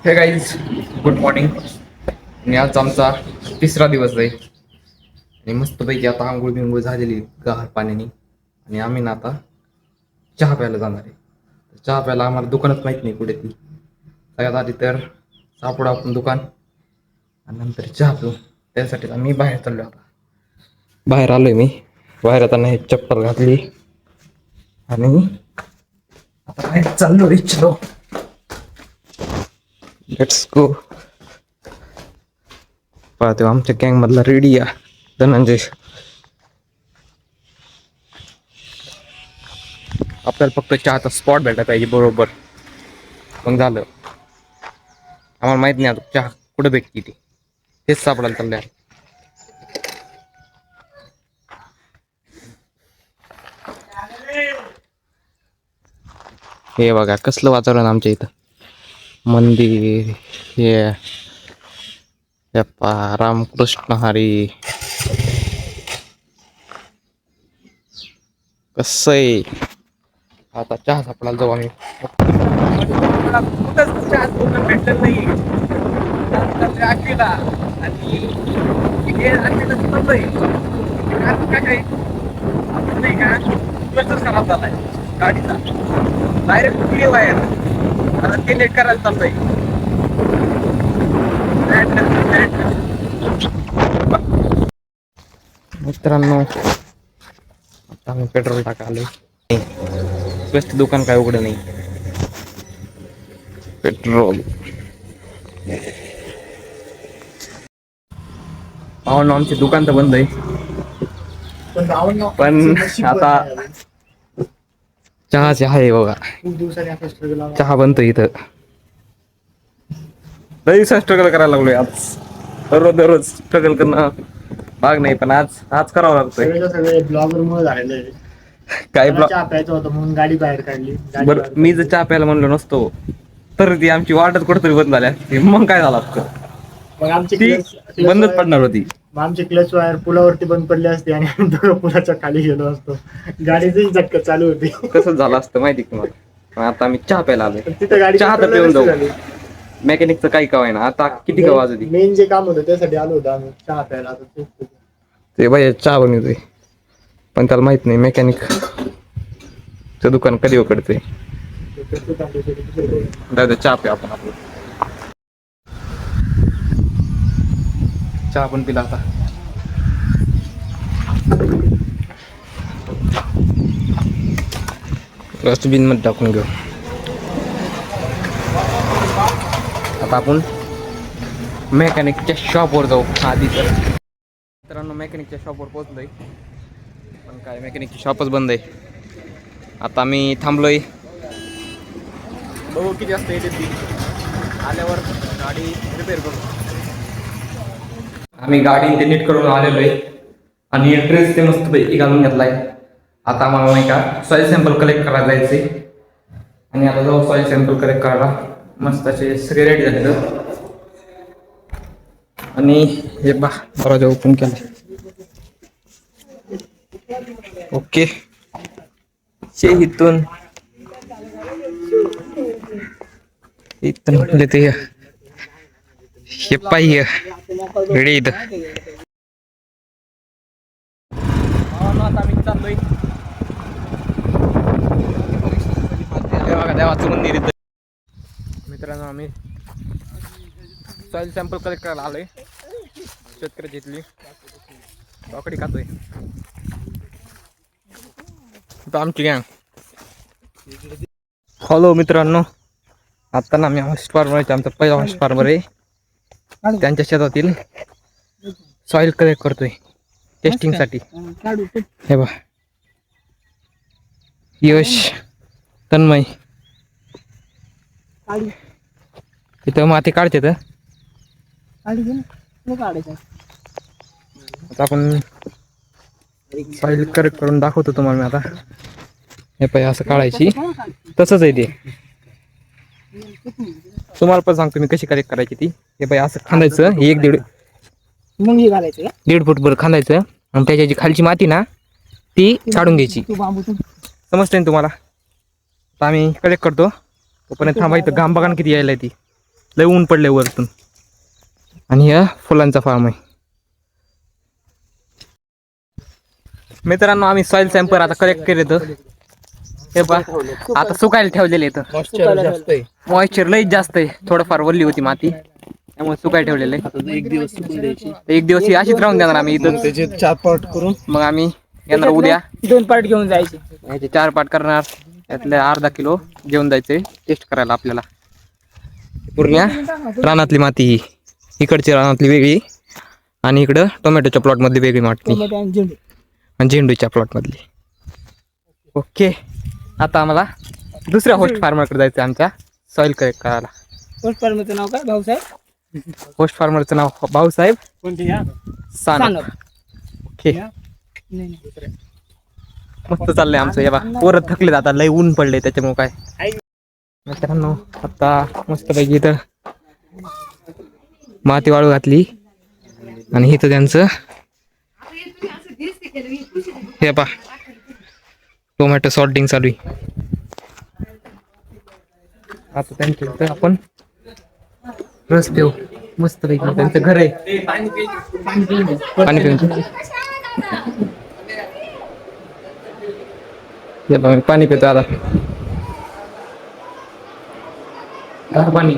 हे guys, good morning. आणि आज आमचा तिसरा दिवस आहे आणि मस्तपैकी आता आंघोळ बिंघोळ झालेली गार पाण्याने. आणि आम्ही ना आता चहा प्यायला जाणार आहे. चहा प्यायला आम्हाला दुकानच माहीत नाही कुठे ती. सगळ्यात आधी तर सापडू आपण दुकान आणि नंतर चहा पिऊ. त्यासाठी आम्ही बाहेर चाललो. आता बाहेर आलोय मी. बाहेर आता नाही चप्पल घातली आणि आता बाहेर चाललो. चलो लेट्स गो. पाहतो आमच्या गँग मधला रेडी या धनंजय. आपल्याला फक्त चहाचा स्पॉट भेटला पाहिजे बरोबर, मग झालं. आम्हाला माहित नाही आता चहा कुठं भेटते ती, तेच सापडायला चाललंय. हे बघा कसलं वातावरण आमच्या इथं. मंदिर हे यप्पा रामकृष्ण हरी. कसं आहे आता चहा सापडायला जाऊ आम्ही. कुठंच चहा भेटत नाही खराब झालाय गाडीचा. डायरेक्ट कुठली वायर आता ते नेट करायला चाललंय. मित्रांनो आता आम्ही पेट्रोल टाकालोय. स्वस्त दुकान काय उघडं नाही. पेट्रोल पाहून आमचे दुकान तर बंद आहे, पण आता चहाचे आहे बघा. चहा बनतो इथं. लई स्ट्रगल करायला लागलोय आज. दररोज स्ट्रगल करणं भाग नाही, पण आज करावं लागतंय. सगळे ब्लॉगर मुळे झालेलं आहे. काय चहा प्यायचा होता म्हणून गाडी बाहेर काढली. बरं, मी जर चहा प्यायला म्हणलो नसतो तर ती आमची वाटच कुठतरी बंद झाली असती. मग काय झालं असतं, मग आमची ती बंदच पडणार होती. मग आमची क्लच वायर पुलावरती बंद पडली असते आणि आम्ही पुलाच्या खाली गेलो असतो. गाडीची झटका चालू होती. कसं झालं असतं माहिती तुम्हाला. आता आम्ही चहा प्यायला आलोय. तिथे गाडी चहा तर पिऊन जाऊ. मेकॅनिकचं काही कवाय ना. आता किती का वाजत मेन जे काम होतं त्यासाठी आलो होतो आम्ही चहा प्यायला. ते बाई चहा बनवतोय, पण त्याला माहित नाही मेकॅनिक चं दुकान कधी उघडते. चहा प्या आपण. आपलं चहा पण पिला आता. डस्टबिन मध्ये टाकून घेऊ. आता आपण मेकॅनिकच्या शॉपवर जाऊ. आधी तर मित्रांनो मेकॅनिकच्या शॉपवर पोहोचलोय, पण काय मेकॅनिकची शॉपच बंद आहे. आता आम्ही थांबलोय. बघू किती वाजता येते ती. आल्यावर गाडी रिपेअर करू. आम्ही गाडी ते नीट करून आलेलो आहे आणि ड्रेस ते मस्त पैकी घालून घेतलाय. आता आम्हाला नाही का सॉइल सॅम्पल कलेक्ट करायला जायचे आणि आता जाऊ सॉइल सॅम्पल कलेक्ट करायला. मस्त असे सगळे रेडी झाले. आणि हे दरवाजा ओपन केला. ओके इथून इथून ते हे पाहिजे रेडी इथं. आता आम्ही चाललोय देवाचं मंदिर इथं. मित्रांनो आम्ही सॉइल सॅम्पल कलेक्ट करायला आलोय. शेतकऱ्याची इथली काकडी खातोय. आता आमची गँग. हॅलो मित्रांनो, आता ना आम्ही हॉस्ट फार्मर. आमचा पहिला हॉस्ट फार्मर आहे. त्यांच्या शेतातील सॉइल कलेक्ट करतोय टेस्टिंग साठी. हे बा यश, तन्मय इथं माती काढते तर आता आपण सॉइल करेक्ट करून दाखवतो तुम्हाला मी आता. हे पाय असं काढायची, तसंच आहे ते. तुम्हाला पण सांगतो मी कशी करेक्ट करायची ती. हे पाय असं खांदायचं. एक दीड फूट भर खांदायचं आणि त्याच्या जी खालची माती ना ती काढून घ्यायची. समजते ना तुम्हाला. आता आम्ही कलेक्ट करतो तोपर्यंत थांबायचं. घाम बघा किती यायला ती. लय ऊन पडले वरतून. आणि या फुलांचा फार्म आहे. मित्रांनो आम्ही सॉइल सॅम्पल आता कलेक्ट केले तर हे पहा आता सुकायला ठेवलेले तर मॉइश्चर लईच जास्त आहे. थोडंफार वल्ली होती माती त्यामुळे सुकायला ठेवलेलं आहे. एक दिवस ही अशीच राहून देणार आम्ही इथं. त्याचे 4 पार्ट करून मग आम्ही येणार उद्या 2 पार्ट घेऊन जायचे. याचे 4 पार्ट करणार. त्यातले अर्धा किलो घेऊन जायचे टेस्ट करायला आपल्याला. पूर्ण रानातली माती ही इकडची रानातली वेगळी आणि इकडं टोमॅटोच्या प्लॉट मध्ये वेगळी माती आणि झेंडूच्या प्लॉट मधली. ओके आता आम्हाला दुसऱ्या होस्ट फार्मरकडे जायचं आमच्या सॉइल कलेक्ट करायला. होस्ट फार्मरचं नाव काय भाऊसाहेब? होस्ट फार्मरचं नाव भाऊसाहेब सानप. ओके मस्त चाललंय आमचं. हे बा पोरं थकले आता लय ऊन पडले त्याच्यामुळे काय मित्रांनो आता मस्त पैकी इथं माती वाळू घातली आणि इथं त्यांचं हे पा टोमॅटो सॉर्टिंग चालू आहे. आता त्यांच्या इथं आपण रस देऊ मस्त पैकी. त्यांचं घर आहे पाणी पिऊन. मी पाणी पितो आता. पाणी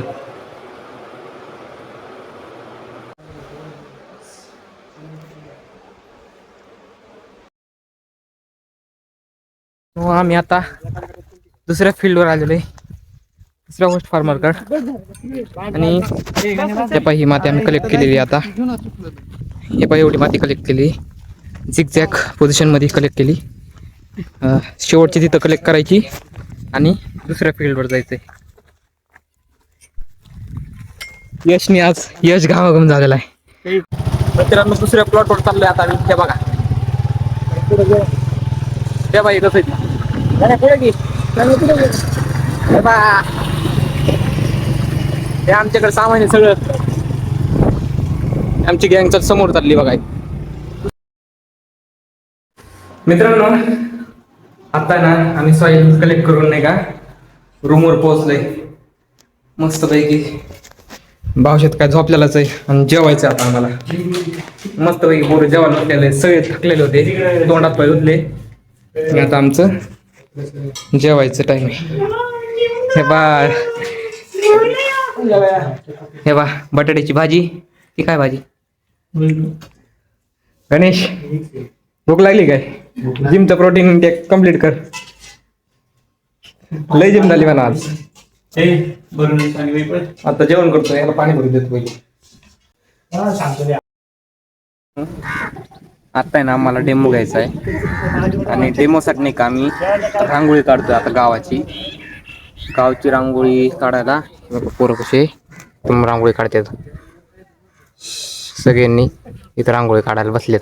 आम्ही आता दुसऱ्या फील्डवर आलेलो आहे दुसऱ्या होस्ट फार्मरकडे. आणि हे पाही ही माती आम्ही कलेक्ट केलेली आता. हे पाही एवढी माती कलेक्ट केली झिगझॅग पोझिशनमध्ये कलेक्ट केली. शेवटची तिथं कलेक्ट करायची आणि दुसऱ्या फील्डवर जायचंय. यशनी आज यश घामाघूम झालेला आहे. मित्रांनो दुसऱ्या प्लॉटवर चाललोय आता आम्ही. हे बघा हे बाई कसं हे आमच्याकडे सामान आहे सगळं. आमची गँगच्या समोर चालली बघा. मित्रांनो आता ना आम्ही सॉइल कलेक्ट करून नाही का रूमवर पोहोचलोय मस्त पैकी. भावशेत काय झोपलेलाच आहे आणि जेवायचं आता आम्हाला मस्त पैकी. पोरं जेवायला बसलेले आहे सगळे थकलेले होते तोंडात पाय धुतले. आता आमचं जेवायचं टाइम आहे. हे बा बटाट्याची भाजी. ती काय भाजी गणेश भूक लागली काय? जिमचं प्रोटीन इंटेक कम्प्लीट कर. लय जिम झाली म्हणा आज. आता जेवण करतो याला पाणी भरून देतो पहिले. आता आहे ना आम्हाला डेमो घ्यायचा आहे आणि डेमोसाठी नाही का आम्ही रांगोळी काढतोय आता गावची रांगोळी काढायला. पोरं कसे रांगोळी काढतात सगळ्यांनी इथं रांगोळी काढायला बसलेत.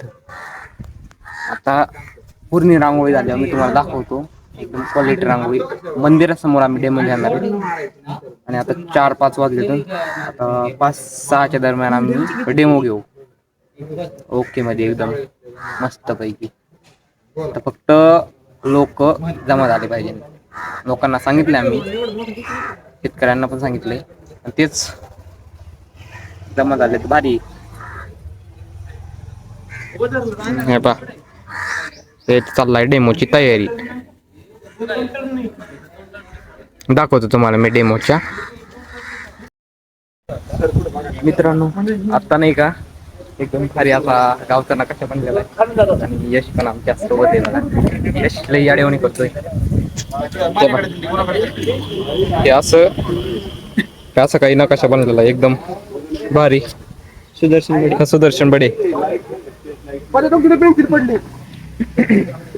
आता पूर्ण रांगोळी झाली मी तुम्हाला दाखवतो. एकदम क्वालिटी रांगोळी मंदिरासमोर आम्ही डेमो घेणार आणि आता 4-5 वाजले तर आता 5-6च्या दरम्यान आम्ही डेमो घेऊ. ओके मध्ये एकदम मस्त पैकी. तर फक्त लोक जमा झाले पाहिजे. लोकांना सांगितले आम्ही शेतकऱ्यांना पण सांगितले आणि तेच जमा झाले तर भारी. हे पा ते चाललाय डेमोची तयारी. दाखवतो तुम्हाला मी डेमोच्या. मित्रांनो आता नाही का एकदम भारी असा गावचा नकाशा बनलेला आहे आणि यश पण आमच्या सोबत आहे ना. यश लई याडेवणी करतोय. हे असं काही नकाशा बनलेला आहे एकदम भारी. सुदर्शन बडे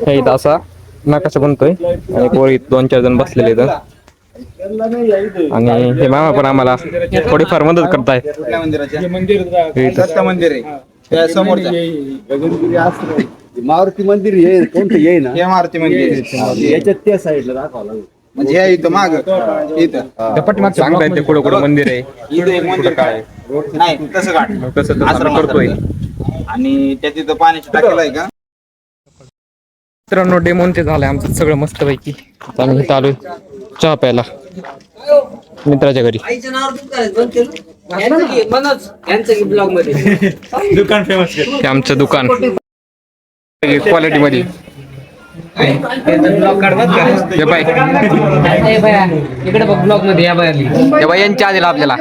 इथं असा नकाशा बनतोय आणि पोरी 2-4 जण बसलेले इथं. आणि हे मामा पण आम्हाला थोडीफार मदत करताय. मारुती मंदिर हे कोणतं ये ना हे मारुती मंदिर याच्यात त्या साईडला दाखवावं लागेल. म्हणजे इथं माग इथं चांगलं ते कुठं मंदिर आहे. इथं एक मंदिर काय नाही तसं आश्रम करतोय आणि त्या तिथं पाण्याची टाकीला आहे का. मित्रांनो डेमोन ते झालंय आमचं सगळं मस्त पैकी. आम्ही इथं आलोय चहा प्यायला. मित्राच्या घरी हे आमचं दुकान क्वालिटी मध्ये हे बाय इकडे बघ ब्लॉग मध्ये या बाय हे बाय यांच्या आधीला आपल्याला